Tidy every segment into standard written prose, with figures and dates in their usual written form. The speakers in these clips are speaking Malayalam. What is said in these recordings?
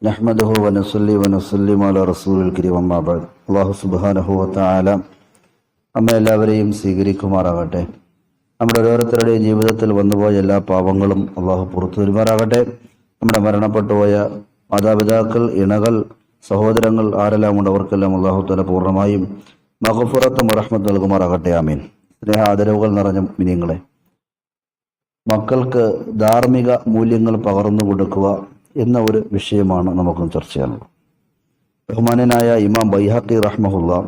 നഹ്മദുഹു വനസ്സല്ലി വനസ്സല്ലിമു അലാ റസൂലിൽ കരീം അമ്മാ ബഅദ്. അല്ലാഹു സുബ്ഹാനഹു വ തആല നമ്മെ എല്ലാവരെയും സ്വീകരിക്കുമാറാകട്ടെ. നമ്മുടെ ഓരോരുത്തരുടെയും ജീവിതത്തിൽ വന്നുപോയ എല്ലാ പാപങ്ങളും അള്ളാഹു പുറത്തു തരുമാറാകട്ടെ. നമ്മുടെ മരണപ്പെട്ടുപോയ മാതാപിതാക്കൾ, ഇണകൾ, സഹോദരങ്ങൾ ആരെല്ലാം ഉണ്ട് അവർക്കെല്ലാം അള്ളാഹു തആല പൂർണ്ണമായും മഗ്ഫിറത്തും റഹ്മത്തും നൽകുമാറാകട്ടെ. ആമീൻ. സ്നേഹ ആദരവുകൾ നിറഞ്ഞ മുഅ്മിനീങ്ങളെ, മക്കൾക്ക് ധാർമ്മിക മൂല്യങ്ങൾ പകർന്നു കൊടുക്കുക എന്ന ഒരു വിഷയമാണ് നമുക്ക് ചർച്ച ചെയ്യാനുള്ളത്. ബഹുമാനനായ ഇമാം ബൈഹഖി റഹ്മഹുല്ലാ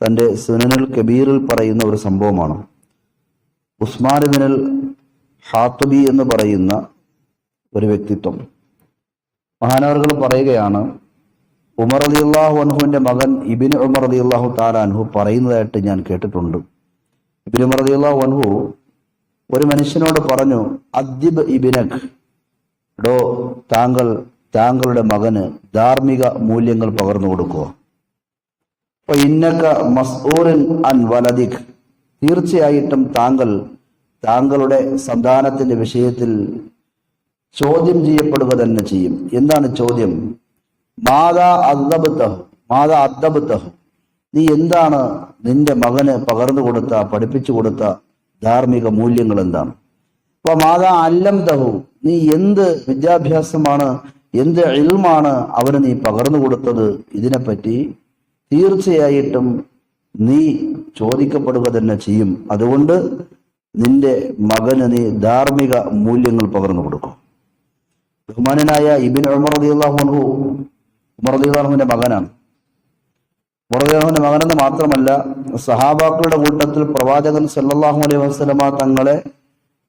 തൻ്റെ സുനനുൽ കബീറിൽ പറയുന്ന ഒരു സംഭവമാണ്. ഉസ്മാൻ ഇബ്നുൽ ഹാത്തബി എന്ന് പറയുന്ന ഒരു വ്യക്തിത്വം, മഹാനവറുകൾ പറയുകയാണ്, ഉമർ റളിയല്ലാഹു അൻഹുവിൻ്റെ മകൻ ഇബ്നു ഉമർ റളിയല്ലാഹു തആല അൻഹു പറയുന്നതായിട്ട് ഞാൻ കേട്ടിട്ടുണ്ട്. ഇബ്നു ഉമർ റളിയല്ലാഹു അൻഹു ഒരു മനുഷ്യനോട് പറഞ്ഞു, അദ്ദിബ് ഇബ്നക്, ഡോ താങ്കളുടെ മകന് ധാർമ്മിക മൂല്യങ്ങൾ പകർന്നു കൊടുക്കുക. അപ്പൊ ഇന്നക മസ്ഊലുൻ അൻ വലദിക്, തീർച്ചയായിട്ടും താങ്കളുടെ സന്താനത്തിന്റെ വിഷയത്തിൽ ചോദ്യം ചെയ്യപ്പെടുക തന്നെ ചെയ്യും. എന്താണ് ചോദ്യം? മാതാ അദ്ദബ്തഹു, നീ എന്താണ് നിന്റെ മകന് പകർന്നു കൊടുത്ത, പഠിപ്പിച്ചു കൊടുത്ത ധാർമ്മിക മൂല്യങ്ങൾ എന്താണ്? അപ്പൊ മാതാ അല്ലംതഹു, നീ എന്ത് വിദ്യാഭ്യാസമാണ്, എന്ത് ഇൽമാണ് അവന് നീ പകർന്നു കൊടുത്തത്? ഇതിനെപ്പറ്റി തീർച്ചയായിട്ടും നീ ചോദിക്കപ്പെടുക തന്നെ ചെയ്യും. അതുകൊണ്ട് നിന്റെ മകന് നീ ധാർമ്മിക മൂല്യങ്ങൾ പകർന്നു കൊടുക്കും. ബഹുമാനനായ ഇബ്നു ഉമർ റളിയല്ലാഹു അൻഹു ഉമർ റളിയല്ലാഹു അൻഹുവിന്റെ മകനാണ്. ഉമർ റളിയല്ലാഹു അൻഹുവിന്റെ മകനെന്ന് മാത്രമല്ല, സഹാബാക്കളുടെ കൂട്ടത്തിൽ പ്രവാചകൻ സല്ലല്ലാഹു അലൈഹി വസല്ലമ തങ്ങളെ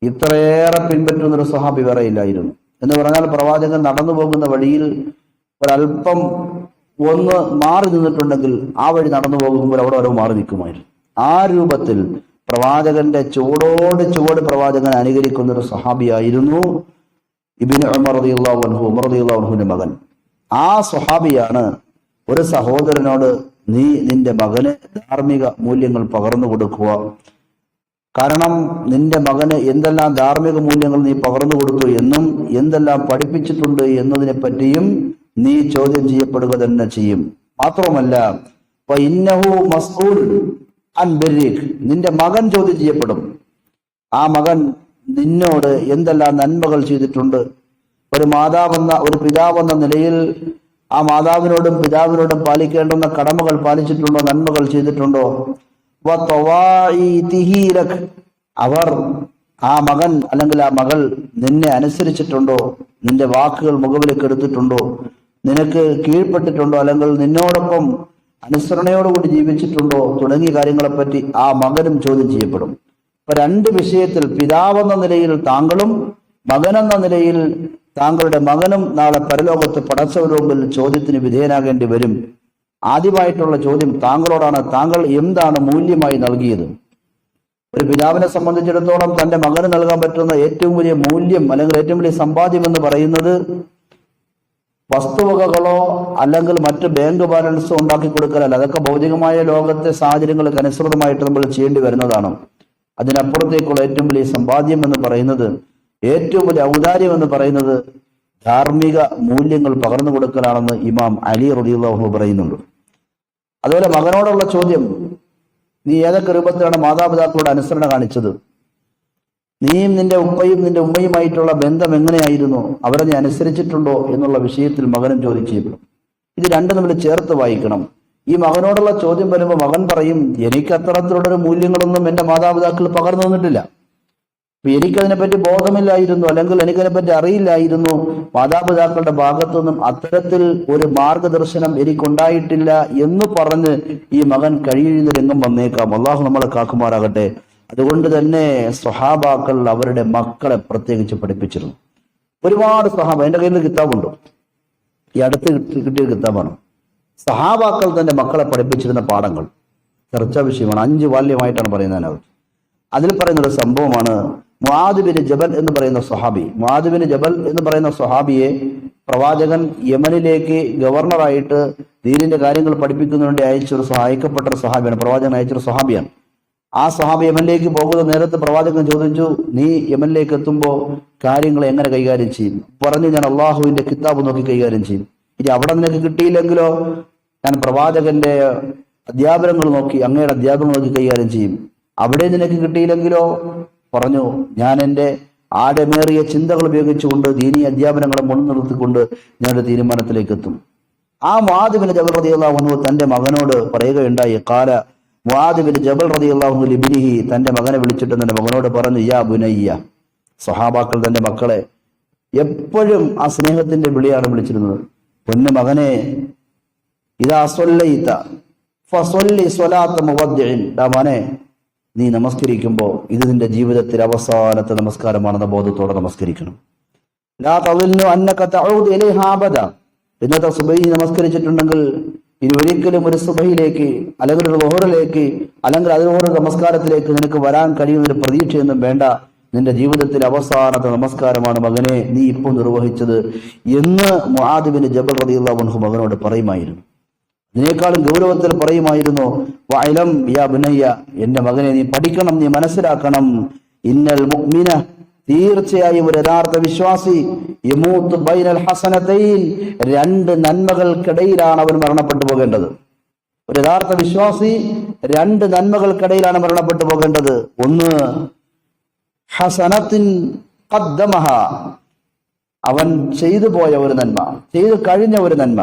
ഇത്രയേറെ പിൻപറ്റുന്നൊരു സ്വഹാബി വേറെ ഇല്ലായിരുന്നു. എന്ന് പറഞ്ഞാൽ, പ്രവാചകൻ നടന്നു പോകുന്ന വഴിയിൽ ഒരല്പം ഒന്ന് മാറി നിന്നിട്ടുണ്ടെങ്കിൽ ആ വഴി നടന്നു പോകുമ്പോൾ അവിടെ ഓരോ മാറി നിൽക്കുമായിരുന്നു. ആ രൂപത്തിൽ പ്രവാചകന്റെ ചുവട് പ്രവാചകൻ അനുകരിക്കുന്ന ഒരു സ്വഹാബിയായിരുന്നു ഇബ്നു ഉമർ റളിയല്ലാഹു അൻഹുവിന്റെ മകൻ. ആ സ്വഹാബിയാണ് ഒരു സഹോദരനോട്, നീ നിന്റെ മകന് ധാർമ്മിക മൂല്യങ്ങൾ പകർന്നു കൊടുക്കുക, കാരണം നിന്റെ മകന് എന്തെല്ലാം ധാർമ്മിക മൂല്യങ്ങൾ നീ പകർന്നു കൊടുത്തു എന്നും എന്തെല്ലാം പഠിപ്പിച്ചിട്ടുണ്ട് എന്നതിനെ പറ്റിയും നീ ചോദ്യം ചെയ്യപ്പെടുക തന്നെ ചെയ്യും. മാത്രമല്ല, ഇന്നഹു മസ്ഊൽ അൻ ബിർരിക്, നിന്റെ മകൻ ചോദ്യം ചെയ്യപ്പെടും. ആ മകൻ നിന്നോട് എന്തെല്ലാം നന്മകൾ ചെയ്തിട്ടുണ്ട്, ഒരു പിതാവെന്ന നിലയിൽ ആ മാതാവിനോടും പിതാവിനോടും പാലിക്കേണ്ടുന്ന കടമകൾ പാലിച്ചിട്ടുണ്ടോ, നന്മകൾ ചെയ്തിട്ടുണ്ടോ? അവർ, ആ മകൻ അല്ലെങ്കിൽ ആ മകൾ നിന്നെ അനുസരിച്ചിട്ടുണ്ടോ, നിന്റെ വാക്കുകൾ മുഖവിലേക്ക് എടുത്തിട്ടുണ്ടോ, നിനക്ക് കീഴ്പ്പെട്ടിട്ടുണ്ടോ, അല്ലെങ്കിൽ നിന്നോടൊപ്പം അനുസരണയോടുകൂടി ജീവിച്ചിട്ടുണ്ടോ തുടങ്ങിയ കാര്യങ്ങളെപ്പറ്റി ആ മകനും ചോദ്യം ചെയ്യപ്പെടും. അപ്പൊ രണ്ട് വിഷയത്തിൽ, പിതാവെന്ന നിലയിൽ താങ്കളും മകനെന്ന നിലയിൽ താങ്കളുടെ മകനും നാളെ പരലോകത്ത് പടച്ചവരുടെ മുമ്പിൽ ചോദ്യത്തിന് വിധേയനാകേണ്ടി വരും. ആദ്യമായിട്ടുള്ള ചോദ്യം താങ്കളോടാണ്. താങ്കൾ എന്താണ് മൂല്യമായി നൽകിയത്? ഒരു പിതാവിനെ സംബന്ധിച്ചിടത്തോളം തന്റെ മകന് നൽകാൻ പറ്റുന്ന ഏറ്റവും വലിയ മൂല്യം അല്ലെങ്കിൽ ഏറ്റവും വലിയ സമ്പാദ്യം എന്ന് പറയുന്നത് വസ്തുവകകളോ അല്ലെങ്കിൽ മറ്റ് ബാങ്ക് ബാലൻസോ ഉണ്ടാക്കി കൊടുക്കലല്ല. അതൊക്കെ ഭൗതികമായ ലോകത്തെ സാഹചര്യങ്ങൾക്ക് അനുസൃതമായിട്ട് നമ്മൾ ചെയ്യേണ്ടി വരുന്നതാണ്. അതിനപ്പുറത്തേക്കുള്ള ഏറ്റവും വലിയ സമ്പാദ്യം എന്ന് പറയുന്നത്, ഏറ്റവും വലിയ ഔദാര്യം എന്ന് പറയുന്നത് ധാർമ്മിക മൂല്യങ്ങൾ പകർന്നു കൊടുക്കലാണെന്ന് ഇമാം അലി റളിയല്ലാഹു അൻഹു പറയുന്നുണ്ട്. അതുപോലെ മകനോടുള്ള ചോദ്യം, നീ ഏതൊക്കെ രൂപത്തിലാണ് മാതാപിതാക്കളോട് അനുസരണ കാണിച്ചത്? നീയും നിന്റെ ഉപ്പയും നിന്റെ ഉമ്മയുമായിട്ടുള്ള ബന്ധം എങ്ങനെയായിരുന്നു? അവരെ നീ അനുസരിച്ചിട്ടുണ്ടോ എന്നുള്ള വിഷയത്തിൽ മകനും ചോദ്യം ചെയ്യപ്പെടും. ഇത് രണ്ടും നമ്മൾ ചേർത്ത് വായിക്കണം. ഈ മകനോടുള്ള ചോദ്യം വരുമ്പോൾ മകൻ പറയും, എനിക്ക് അത്തരത്തിലുള്ളൊരു മൂല്യങ്ങളൊന്നും എൻ്റെ മാതാപിതാക്കൾ പകർന്നു തന്നിട്ടില്ല, എനിക്കതിനെപ്പറ്റി ബോധമില്ലായിരുന്നു, അല്ലെങ്കിൽ എനിക്കതിനെപ്പറ്റി അറിയില്ലായിരുന്നു, മാതാപിതാക്കളുടെ ഭാഗത്തു നിന്നും അത്തരത്തിൽ ഒരു മാർഗദർശനം എനിക്കുണ്ടായിട്ടില്ല എന്ന് പറഞ്ഞ് ഈ മകൻ കഴിയുന്ന രംഗം വന്നേക്കാം. അള്ളാഹു നമ്മളെ കാക്കുമാറാകട്ടെ. അതുകൊണ്ട് തന്നെ സ്വഹാബാക്കൾ അവരുടെ മക്കളെ പ്രത്യേകിച്ച് പഠിപ്പിച്ചിരുന്നു. ഒരുപാട് സ്വഹാബ, എൻ്റെ കയ്യിൽ കിതാബുണ്ട്, ഈ അടുത്ത് കിട്ടിയ കിതാബാണ്. സഹാബാക്കൾ തന്റെ മക്കളെ പഠിപ്പിച്ചിരുന്ന പാഠങ്ങൾ ചർച്ചാ വിഷയമാണ്. 5 വാല്യമായിട്ടാണ് പറയുന്നത്. അതിൽ പറയുന്നൊരു സംഭവമാണ്, മുആദ് ബിൻ ജബൽ എന്ന് പറയുന്ന സ്വഹാബിയെ പ്രവാചകൻ യമനിലേക്ക് ഗവർണറായിട്ട് ദീനിന്റെ കാര്യങ്ങൾ പഠിപ്പിക്കുന്നതിന് വേണ്ടി അയക്കപ്പെട്ട ഒരു സ്വഹാബിയാണ്. പ്രവാചകൻ അയച്ചൊരു സ്വഹാബിയാണ്. ആ സ്വഹാബി യമനിലേക്ക് പോകുന്ന നേരത്ത് പ്രവാചകൻ ചോദിച്ചു, നീ യമനിലേക്ക് എത്തുമ്പോൾ കാര്യങ്ങൾ എങ്ങനെ കൈകാര്യം ചെയ്യും? പറഞ്ഞു, ഞാൻ അള്ളാഹുവിന്റെ കിതാബ് നോക്കി കൈകാര്യം ചെയ്യും. ഇനി അവിടെ നിനക്ക് കിട്ടിയില്ലെങ്കിലോ ഞാൻ പ്രവാചകന്റെ അധ്യാപനങ്ങൾ നോക്കി, അങ്ങയുടെ അധ്യാപനങ്ങൾ നോക്കി കൈകാര്യം ചെയ്യും. അവിടെ നിനക്ക് കിട്ടിയില്ലെങ്കിലോ പറഞ്ഞു, ഞാൻ എൻ്റെ ആഴമേറിയ ചിന്തകൾ ഉപയോഗിച്ചുകൊണ്ട് ദീനീ അധ്യാപനങ്ങളെ മുൻനിർത്തിക്കൊണ്ട് ഞാനൊരു തീരുമാനത്തിലേക്ക് എത്തും. ആ മുആദ് ബിൻ ജബൽ റളിയല്ലാഹു അൻഹു തന്റെ മകനോട് പറയുകയുണ്ടായി, ഖാല മുആദ് ബിൻ ജബൽ റളിയല്ലാഹു അൻഹു ലിബ്നിഹി, തന്റെ മകനെ വിളിച്ചിട്ട് തന്റെ മകനോട് പറഞ്ഞു, യാ ബുനയ്യ. സ്വഹാബാക്കൾ തന്റെ മക്കളെ എപ്പോഴും ആ സ്നേഹത്തിന്റെ വിളിയാണ് വിളിച്ചിരുന്നത്. പൊന്നു മകനെ, ഇദാ സ്വല്ലൈത ഫസ്വല്ലി സ്വലാത്ത മുവദ്ദിഇൻ. മോനെ, നീ നമസ്കരിക്കുമ്പോൾ ഇത് നിന്റെ ജീവിതത്തിൽ അവസാനത്തെ നമസ്കാരമാണെന്ന ബോധത്തോടെ നമസ്കരിക്കണം. ലാ തളിന്നു അന്നക തഊദു ഇലൈഹാ അബദ. ഇന്നത്തെ സുബഹി നമസ്കരിച്ചിട്ടുണ്ടെങ്കിൽ ഇനി ഒരിക്കലും ഒരു സുബഹിയിലേക്ക് അല്ലെങ്കിൽ ഒരു ളുഹറിലേക്ക് അല്ലെങ്കിൽ അതിനോട് നമസ്കാരത്തിലേക്ക് നിനക്ക് വരാൻ കഴിയുന്നൊരു പ്രതീക്ഷയൊന്നും വേണ്ട. നിന്റെ ജീവിതത്തിൽ അവസാനത്തെ നമസ്കാരമാണ് മകനെ നീ ഇപ്പോൾ നിർവഹിച്ചത് എന്ന് മുആദ് ബിൻ ജബൽ റളിയല്ലാഹു അൻഹു മകനോട് പറയുമായിരുന്നു. ഇതിനേക്കാളും ഗൗരവത്തിൽ പറയുമായിരുന്നു, വഅലം യാ ബുനയ്യ, എന്റെ മകനെ നീ പഠിക്കണം, നീ മനസ്സിലാക്കണം. ഇന്നൽ മുഅ്മിന, തീർച്ചയായും ഒരു യഥാർത്ഥ വിശ്വാസി, യമൂത്ത് ബൈനൽ ഹസനതൈൻ, രണ്ട് നന്മകൾക്കിടയിലാണ് അവൻ മരണപ്പെട്ടു പോകേണ്ടത്. ഒരു യഥാർത്ഥ വിശ്വാസി രണ്ട് നന്മകൾക്കിടയിലാണ് മരണപ്പെട്ടു പോകേണ്ടത്. ഒന്ന് ഹസനത്തിൻ ഖദ്ദമഹ, അവൻ ചെയ്തു പോയ ഒരു നന്മ, ചെയ്തു കഴിഞ്ഞ ഒരു നന്മ.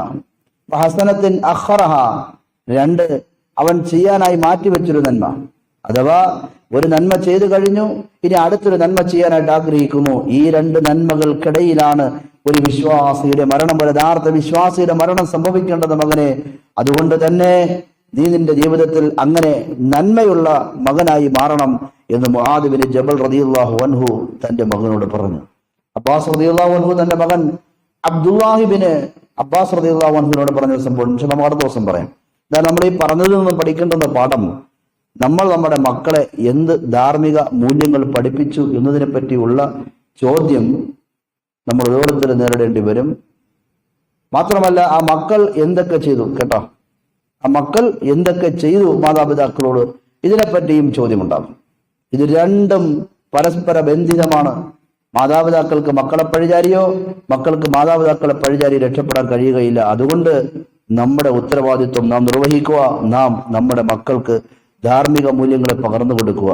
ഹസനത്തിൻ അഖറഹ, രണ്ട് അവൻ ചെയ്യാനായി മാറ്റിവെച്ചൊരു നന്മ. അഥവാ ഒരു നന്മ ചെയ്തു കഴിഞ്ഞു, ഇനി അടുത്തൊരു നന്മ ചെയ്യാനായിട്ട് ആഗ്രഹിക്കുന്നു. ഈ രണ്ട് നന്മകൾക്കിടയിലാണ് ഒരു വിശ്വാസിയുടെ മരണം, ഒരു യഥാർത്ഥ വിശ്വാസിയുടെ മരണം സംഭവിക്കേണ്ടത് മകനെ. അതുകൊണ്ട് തന്നെ നീ നിന്റെ ജീവിതത്തിൽ അങ്ങനെ നന്മയുള്ള മകനായി മാറണം എന്ന് മുആദ് ബിൻ ജബൽ റളിയല്ലാഹു അൻഹു തന്റെ മകനോട് പറഞ്ഞു. അബ്ബാസ് റളിയല്ലാഹു അൻഹു തന്റെ മകൻ അബ്ദുല്ലാഹി ബിൻ അബ്ബാസ് റളിയല്ലാഹു അൻഹുവിനോട് പറഞ്ഞ സംഭവം നമുക്ക് അടുത്ത ദിവസം പറയാം. എന്നാൽ നമ്മൾ ഈ പറഞ്ഞതിൽ നിന്നും പഠിക്കേണ്ടുന്ന പാഠം, നമ്മൾ നമ്മുടെ മക്കളെ എന്ത് ധാർമ്മിക മൂല്യങ്ങൾ പഠിപ്പിച്ചു എന്നതിനെ പറ്റിയുള്ള ചോദ്യം നമ്മൾ ഓരോരുത്തരും നേരിടേണ്ടി വരും. മാത്രമല്ല ആ മക്കൾ എന്തൊക്കെ ചെയ്തു, കേട്ടോ, ആ മക്കൾ എന്തൊക്കെ ചെയ്തു മാതാപിതാക്കളോട്, ഇതിനെപ്പറ്റിയും ചോദ്യമുണ്ടാകും. ഇത് രണ്ടും പരസ്പര ബന്ധിതമാണ്. മാതാപിതാക്കൾക്ക് മക്കളെ പഴിചാരിയോ മക്കൾക്ക് മാതാപിതാക്കളെ പഴിചാരി രക്ഷപ്പെടാൻ കഴിയുകയില്ല. അതുകൊണ്ട് നമ്മുടെ ഉത്തരവാദിത്വം നാം നിർവഹിക്കുക. നാം നമ്മുടെ മക്കൾക്ക് ധാർമ്മിക മൂല്യങ്ങളെ പകർന്നു കൊടുക്കുക.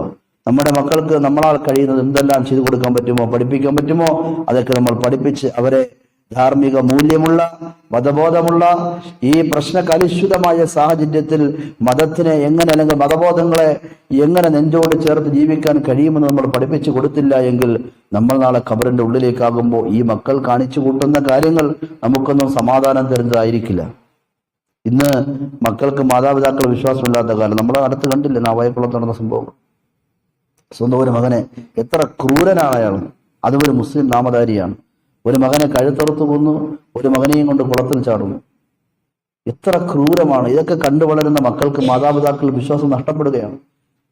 നമ്മുടെ മക്കൾക്ക് നമ്മളാൽ കഴിയുന്നത് എന്തെല്ലാം ചെയ്തു കൊടുക്കാൻ പറ്റുമോ, പഠിപ്പിക്കാൻ പറ്റുമോ, അതൊക്കെ നമ്മൾ പഠിപ്പിച്ച് അവരെ ധാർമ്മിക മൂല്യമുള്ള, മതബോധമുള്ള ഈ പ്രശ്നകലുഷിതമായ സാഹചര്യത്തിൽ മതത്തിനെ എങ്ങനെ, അല്ലെങ്കിൽ മതബോധങ്ങളെ എങ്ങനെ നെഞ്ചോട് ചേർത്ത് ജീവിക്കാൻ കഴിയുമെന്ന് നമ്മൾ പഠിപ്പിച്ചു കൊടുത്തില്ല എങ്കിൽ നമ്മൾ നാളെ ഖബറിന്റെ ഉള്ളിലേക്കാകുമ്പോൾ ഈ മക്കൾ കാണിച്ചു കൂട്ടുന്ന കാര്യങ്ങൾ നമുക്കൊന്നും സമാധാനം തരുന്നതായിരിക്കില്ല. ഇന്ന് മക്കൾക്ക് മാതാപിതാക്കൾ വിശ്വാസമില്ലാത്ത കാലം നമ്മൾ അടുത്ത് കണ്ടില്ല, നാവായക്കുളത്ത് നടന്ന സംഭവം. സ്വന്തം ഒരു മകനെ, എത്ര ക്രൂരനാണ് അയാൾ. അതും ഒരു മുസ്ലിം നാമധാരിയാണ്. ഒരു മകനെ കഴുത്തറുത്തു കൊന്നു, ഒരു മകനെയും കൊണ്ട് കുളത്തിൽ ചാടുന്നു. എത്ര ക്രൂരമാണ്. ഇതൊക്കെ കണ്ടു വളരുന്ന മക്കൾക്ക് മാതാപിതാക്കൾ വിശ്വാസം നഷ്ടപ്പെടുകയാണ്.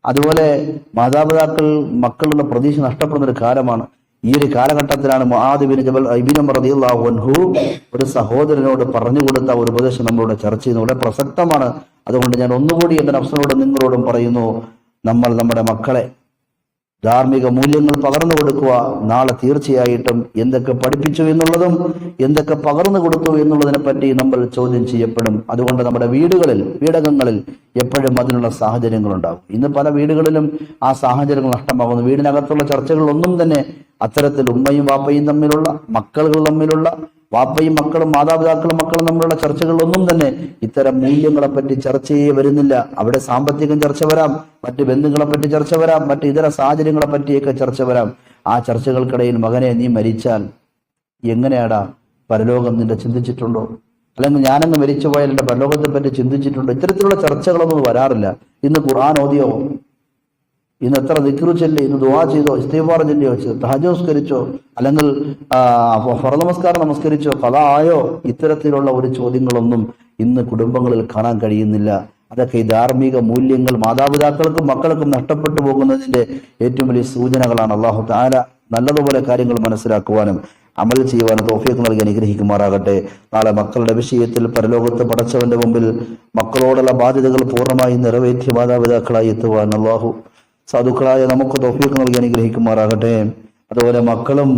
അതുപോലെ മാതാപിതാക്കൾ മക്കളുടെ പ്രതീക്ഷ നഷ്ടപ്പെടുന്ന ഒരു കാലമാണ്. ഈ ഒരു കാലഘട്ടത്തിലാണ് മുആദ് ബിൻ ജബൽ റളിയല്ലാഹു അൻഹു ഒരു സഹോദരനോട് പറഞ്ഞു കൊടുത്ത ഒരു ഉപദേശം നമ്മളോട് ചർച്ച ചെയ്യുന്നത് വളരെ പ്രസക്തമാണ്. അതുകൊണ്ട് ഞാൻ ഒന്നുകൂടി എന്റെ നഫ്സിനോടും നിങ്ങളോടും പറയുന്നു, നമ്മൾ നമ്മുടെ മക്കളെ ധാർമ്മിക മൂല്യങ്ങൾ പകർന്നു കൊടുക്കുക. നാളെ തീർച്ചയായിട്ടും എന്തൊക്കെ പഠിപ്പിച്ചു എന്നുള്ളതും എന്തൊക്കെ പകർന്നു കൊടുത്തു എന്നുള്ളതിനെ പറ്റി നമ്മൾ ചോദ്യം ചെയ്യപ്പെടും. അതുകൊണ്ട് നമ്മുടെ വീടകങ്ങളിൽ എപ്പോഴും അതിനുള്ള സാഹചര്യങ്ങളുണ്ടാകും. ഇന്ന് പല വീടുകളിലും ആ സാഹചര്യങ്ങൾ നഷ്ടമാകുന്നു. വീടിനകത്തുള്ള ചർച്ചകളൊന്നും തന്നെ അത്തരത്തിൽ ഉമ്മയും വാപ്പയും തമ്മിലുള്ള, മക്കൾ തമ്മിലുള്ള, വാപ്പയും മക്കളും മാതാപിതാക്കളും മക്കളും തമ്മിലുള്ള ചർച്ചകളൊന്നും തന്നെ ഇത്തരം മൂല്യങ്ങളെ പറ്റി ചർച്ചയെ വരുന്നില്ല. അവിടെ സാമ്പത്തികം ചർച്ച വരാം, മറ്റ് ബന്ധുക്കളെ പറ്റി ചർച്ച വരാം, മറ്റ് ഇതര സാഹചര്യങ്ങളെ പറ്റിയൊക്കെ ചർച്ച വരാം. ആ ചർച്ചകൾക്കിടയിൽ മകനെ, നീ മരിച്ചാൽ എങ്ങനെയാടാ പരലോകം നിന്റെ ചിന്തിച്ചിട്ടുണ്ടോ? അല്ലെങ്കിൽ ഞാനങ്ങ് മരിച്ചു പോയാൽ എൻ്റെ പരലോകത്തെ പറ്റി ചിന്തിച്ചിട്ടുണ്ടോ? ഇത്തരത്തിലുള്ള ചർച്ചകളൊന്നും വരാറില്ല. ഇന്ന് ഖുർആൻ ഓതിയോ, ഇന്ന് എത്ര ദിക്റ് ചൊല്ലി, ഇന്ന് ദുആ ചെയ്തോ, ഇസ്തിഗ്ഫാർ ചൊല്ലിയോ, തഹജ്ജുദ് നമസ്കരിച്ചോ, അല്ലെങ്കിൽ ഫർദ് നമസ്കാരം നമസ്കരിച്ചോ, ഖളാ ആയോ? ഇത്തരത്തിലുള്ള ഒരു ചോദ്യങ്ങളൊന്നും ഇന്ന് കുടുംബങ്ങളിൽ കാണാൻ കഴിയുന്നില്ല. അതൊക്കെ ഈ ധാർമ്മിക മൂല്യങ്ങൾ മാതാപിതാക്കൾക്കും മക്കൾക്കും നഷ്ടപ്പെട്ടു പോകുന്നതിന്റെ ഏറ്റവും വലിയ സൂചനകളാണ്. അല്ലാഹു തആല നല്ലതുപോലെ കാര്യങ്ങൾ മനസ്സിലാക്കുവാനും അമൽ ചെയ്യുവാനും തൗഫീഖ് നൽകി അനുഗ്രഹിക്കുമാറാകട്ടെ. നാളെ മക്കളുടെ വിഷയത്തിൽ പരലോകത്ത് പടച്ചവന്റെ മുമ്പിൽ മക്കളോടുള്ള ബാധ്യതകൾ പൂർണ്ണമായി നിറവേറ്റിയ മാതാപിതാക്കളായി എത്തുവാൻ അല്ലാഹു സാധുക്കളായ നമുക്ക് തൗഫീഖ് നൽകി അനുഗ്രഹിക്കുമാറാകട്ടെ. അതുപോലെ മക്കളും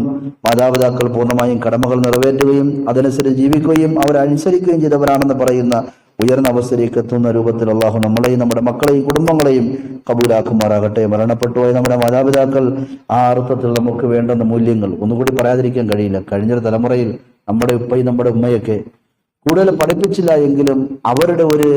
മാതാപിതാക്കൾ പൂർണ്ണമായും കടമകൾ നിറവേറ്റുകയും അതനുസരിച്ച് ജീവിക്കുകയും അവരനുസരിക്കുകയും ചെയ്തവരാണെന്ന് പറയുന്ന ഉയർന്ന അവസ്ഥയിലേക്ക് എത്തുന്ന രൂപത്തിൽ അള്ളാഹു നമ്മളെയും നമ്മുടെ മക്കളെയും കുടുംബങ്ങളെയും കബൂലാക്കുമാറാകട്ടെ. മരണപ്പെട്ടുപോയ നമ്മുടെ മാതാപിതാക്കൾ ആ അർത്ഥത്തിൽ നമുക്ക് വേണ്ടുന്ന മൂല്യങ്ങൾ ഒന്നുകൂടി പറയാതിരിക്കാൻ കഴിയില്ല. കഴിഞ്ഞൊരു തലമുറയിൽ നമ്മുടെ ഉപ്പയും നമ്മുടെ ഉമ്മയൊക്കെ കൂടുതൽ പഠിപ്പിച്ചില്ല എങ്കിലും അവരുടെ ഒരു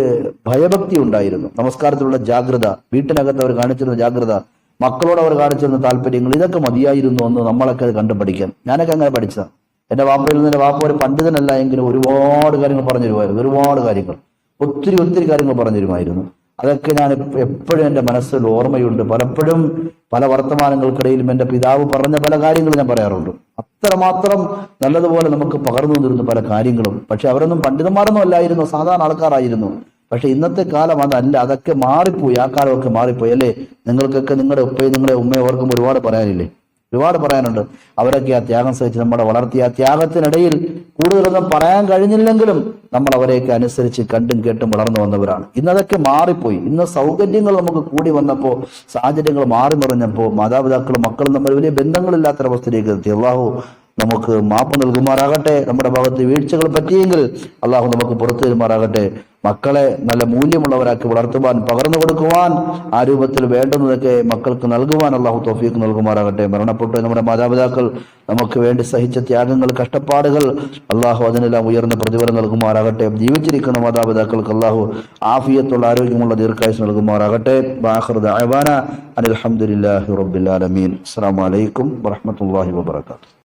ഭയഭക്തി ഉണ്ടായിരുന്നു. നമസ്കാരത്തിലുള്ള ജാഗ്രത, വീട്ടിനകത്ത് അവർ കാണിച്ചിരുന്ന ജാഗ്രത, മക്കളോട് അവർ കാണിച്ചിരുന്ന താല്പര്യങ്ങൾ, ഇതൊക്കെ മതിയായിരുന്നു എന്ന് നമ്മളൊക്കെ അത് കണ്ടു പഠിക്കാൻ. ഞാനൊക്കെ അങ്ങനെ പഠിച്ചതാണ്. എന്റെ വാപ്പയിൽ നിന്ന് എൻ്റെ വാപ്പ ഒരു പണ്ഡിതനല്ല എങ്കിലും ഒരുപാട് കാര്യങ്ങൾ പറഞ്ഞു തരുമായിരുന്നു. ഒരുപാട് കാര്യങ്ങൾ, ഒത്തിരി കാര്യങ്ങൾ പറഞ്ഞു തരുമായിരുന്നു. അതൊക്കെ ഞാൻ എപ്പോഴും എൻ്റെ മനസ്സിൽ ഓർമ്മയുണ്ട്. പലപ്പോഴും പല വർത്തമാനങ്ങൾക്കിടയിലും എൻ്റെ പിതാവ് പറഞ്ഞ പല കാര്യങ്ങളും ഞാൻ പറയാറുണ്ട്. അത്രമാത്രം നല്ലതുപോലെ നമുക്ക് പകർന്നു തന്നിരുന്നു പല കാര്യങ്ങളും. പക്ഷെ അവരൊന്നും പണ്ഡിതന്മാരൊന്നും അല്ലായിരുന്നു, സാധാരണ ആൾക്കാരായിരുന്നു. പക്ഷെ ഇന്നത്തെ കാലം അതല്ല, അതൊക്കെ മാറിപ്പോയി. ആ കാലമൊക്കെ മാറിപ്പോയി അല്ലേ? നിങ്ങൾക്കൊക്കെ നിങ്ങളുടെ ഉപ്പയും നിങ്ങളുടെ ഉമ്മയും ഓർക്കുമ്പോൾ ഒരുപാട് പറയാനില്ലേ? ഒരുപാട് പറയാനുണ്ട്. അവരൊക്കെ ആ ത്യാഗം സഹിച്ച് നമ്മളെ വളർത്തി. ആ ത്യാഗത്തിനിടയിൽ കൂടുതലൊന്നും പറയാൻ കഴിഞ്ഞില്ലെങ്കിലും നമ്മൾ അവരെയൊക്കെ അനുസരിച്ച് കണ്ടും കേട്ടും വളർന്നു വന്നവരാണ്. ഇന്നതൊക്കെ മാറിപ്പോയി. ഇന്ന് സൗകര്യങ്ങൾ നമുക്ക് കൂടി വന്നപ്പോൾ, സാഹചര്യങ്ങൾ മാറി മറിഞ്ഞപ്പോൾ മാതാപിതാക്കളും മക്കളും തമ്മിൽ വലിയ ബന്ധങ്ങളില്ലാത്തൊരവസ്ഥയിലേക്ക് എത്തി. അള്ളാഹു നമുക്ക് മാപ്പ് നൽകുമാറാകട്ടെ. നമ്മുടെ ഭാഗത്ത് വീഴ്ചകൾ പറ്റിയെങ്കിൽ അള്ളാഹു നമുക്ക് പുറത്തു തരുമാറാകട്ടെ. മക്കളെ നല്ല മൂല്യമുള്ളവരാക്കി വളർത്തുവാൻ, പകർന്നു കൊടുക്കുവാൻ, ആ രൂപത്തിൽ വേണ്ടുന്നതൊക്കെ മക്കൾക്ക് നൽകുവാൻ അള്ളാഹു തൗഫീഖ് നൽകുമാറാകട്ടെ. മരണപ്പെട്ട നമ്മുടെ മാതാപിതാക്കൾ നമുക്ക് വേണ്ടി സഹിച്ച ത്യാഗങ്ങൾ, കഷ്ടപ്പാടുകൾ അള്ളാഹു അതിനെല്ലാം ഉയർന്ന പ്രതിഫലം നൽകുമാറാകട്ടെ. ജീവിച്ചിരിക്കുന്ന മാതാപിതാക്കൾക്ക് അള്ളാഹു ആഫിയത്തുള്ള ആരോഗ്യമുള്ള ദീർഘായുസ് നൽകുമാറാകട്ടെ. ആഖിറു ദഅവാന അനിൽ ഹംദുലില്ലാഹി റബ്ബിൽ ആലമീൻ. അസ്സലാമു അലൈക്കും വറഹ്മത്തുള്ളാഹി വബറകാതുഹു.